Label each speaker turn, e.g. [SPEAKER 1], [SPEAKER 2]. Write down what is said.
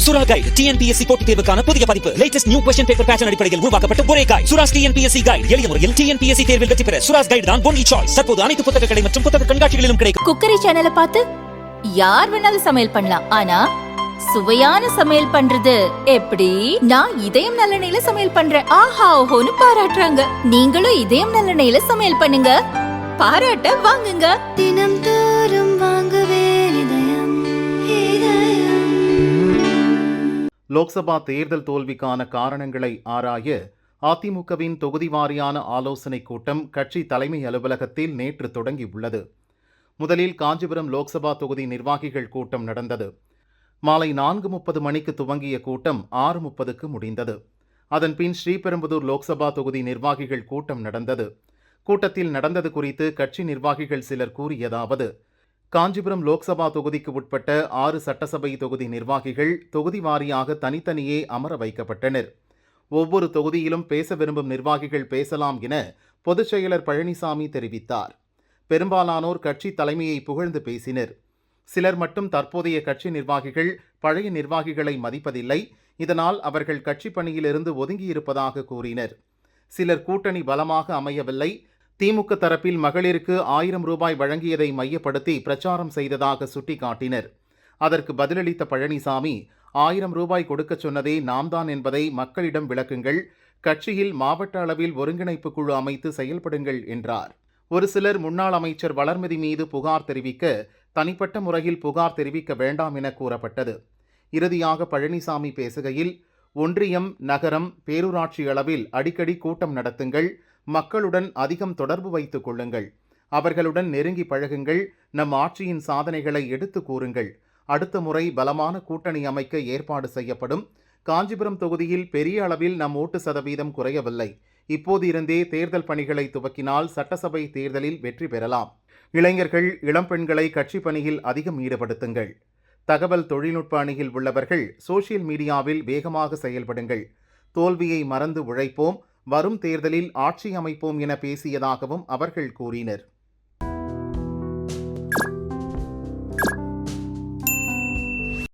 [SPEAKER 1] சுரா guide TNPSC போட்டித் தேர்வுக்கான புதிய பதிப்பு. Latest new question paper pattern அடிப்படையில் உருவாக்கப்பட்ட ஒரே கைடு. Sura's TNPSC guide. எளிய முறையில் டிஎன்பிஎஸ்சி தேர்வில் வெற்றி பெற சுராஸ் கைடு தான் ஒன்லி சாய்ஸ். தற்போது அனைத்து புத்தக கடை மற்றும் புத்தக கண்காட்சிகளிலும் கிடைக்கும்.
[SPEAKER 2] குக்கரி சேனலை பார்த்து யார் வேணாலும் சமையல் பண்ணலாம். ஆனா சுவையான சமையல் பண்றது எப்படி? நான் இதயம் நல்லெண்ணெயில சமையல் பண்றேன். ஆஹா ஓஹோன்னு பாராட்டுறாங்க. நீங்களும் இதயம் நல்லெண்ணெயில சமையல் பண்ணுங்க, பாராட்ட வாங்குங்க.
[SPEAKER 3] தினம் தோறும் வாங்குவே இதயம் இதயம்.
[SPEAKER 4] லோக்சபா தேர்தல் தோல்விக்கான காரணங்களை ஆராய அதிமுகவின் தொகுதி வாரியான ஆலோசனைக் கூட்டம் கட்சி தலைமை அலுவலகத்தில் நேற்று தொடங்கியுள்ளது. முதலில் காஞ்சிபுரம் லோக்சபா தொகுதி நிர்வாகிகள் கூட்டம் நடந்தது. மாலை 4:30 மணிக்கு துவங்கிய கூட்டம் 6:30க்கு முடிந்தது. அதன்பின் ஸ்ரீபெரும்புதூர் லோக்சபா தொகுதி நிர்வாகிகள் கூட்டம் நடந்தது. கூட்டத்தில் நடந்தது குறித்து கட்சி நிர்வாகிகள் சிலர் கூறியதாவது: காஞ்சிபுரம் லோக்சபா தொகுதிக்கு உட்பட்ட 6 சட்டசபை தொகுதி நிர்வாகிகள் தொகுதி வாரியாக தனித்தனியே அமர வைக்கப்பட்டனர். ஒவ்வொரு தொகுதியிலும் பேச விரும்பும் நிர்வாகிகள் பேசலாம் என பொதுச் செயலர் பழனிசாமி தெரிவித்தார். பெரும்பாலானோர் கட்சி தலைமையை புகழ்ந்து பேசினர். சிலர் மட்டும் தற்போதைய கட்சி நிர்வாகிகள் பழைய நிர்வாகிகளை மதிப்பதில்லை, இதனால் அவர்கள் கட்சி பணியிலிருந்து ஒதுங்கியிருப்பதாக கூறினர். சிலர் கூட்டணி பலமாக அமையவில்லை, திமுக தரப்பில் மகளிருக்கு 1000 ரூபாய் வழங்கியதை மையப்படுத்தி பிரச்சாரம் செய்ததாக சுட்டிக்காட்டினர். அதற்கு பதிலளித்த பழனிசாமி, 1000 ரூபாய் கொடுக்கச் சொன்னதே நாம்தான் என்பதை மக்களிடம் விளக்குங்கள், கட்சியில் மாவட்ட அளவில் ஒருங்கிணைப்பு குழு அமைத்து செயல்படுங்கள் என்றார். ஒரு சிலர் முன்னாள் அமைச்சர் வளர்மதி மீது புகார் தெரிவிக்க தனிப்பட்ட முறையில் புகார் தெரிவிக்க வேண்டாம் என கூறப்பட்டது. இறுதியாக பழனிசாமி பேசுகையில், ஒன்றியம், நகரம், பேரூராட்சி அளவில் அடிக்கடி கூட்டம் நடத்துங்கள், மக்களுடன் அதிகம் தொடர்பு வைத்துக் கொள்ளுங்கள், அவர்களுடன் நெருங்கி பழகுங்கள், நம் ஆட்சியின் சாதனைகளை எடுத்து கூறுங்கள், அடுத்த முறை பலமான கூட்டணி அமைக்க ஏற்பாடு செய்யப்படும். காஞ்சிபுரம் தொகுதியில் பெரிய அளவில் நம் ஓட்டு சதவீதம் குறையவில்லை, இப்போது இருந்தே தேர்தல் பணிகளை துவக்கினால் சட்டசபை தேர்தலில் வெற்றி பெறலாம். இளைஞர்கள், இளம்பெண்களை கட்சி பணியில் அதிகம் ஈடுபடுத்துங்கள். தகவல் தொழில்நுட்ப அணியில் உள்ளவர்கள் சோசியல் மீடியாவில் வேகமாக செயல்படுங்கள். தோல்வியை மறந்து உழைப்போம், வரும் தேர்தலில் ஆட்சி அமைப்போம் என பேசியதாகவும் அவர்கள் கூறினர்.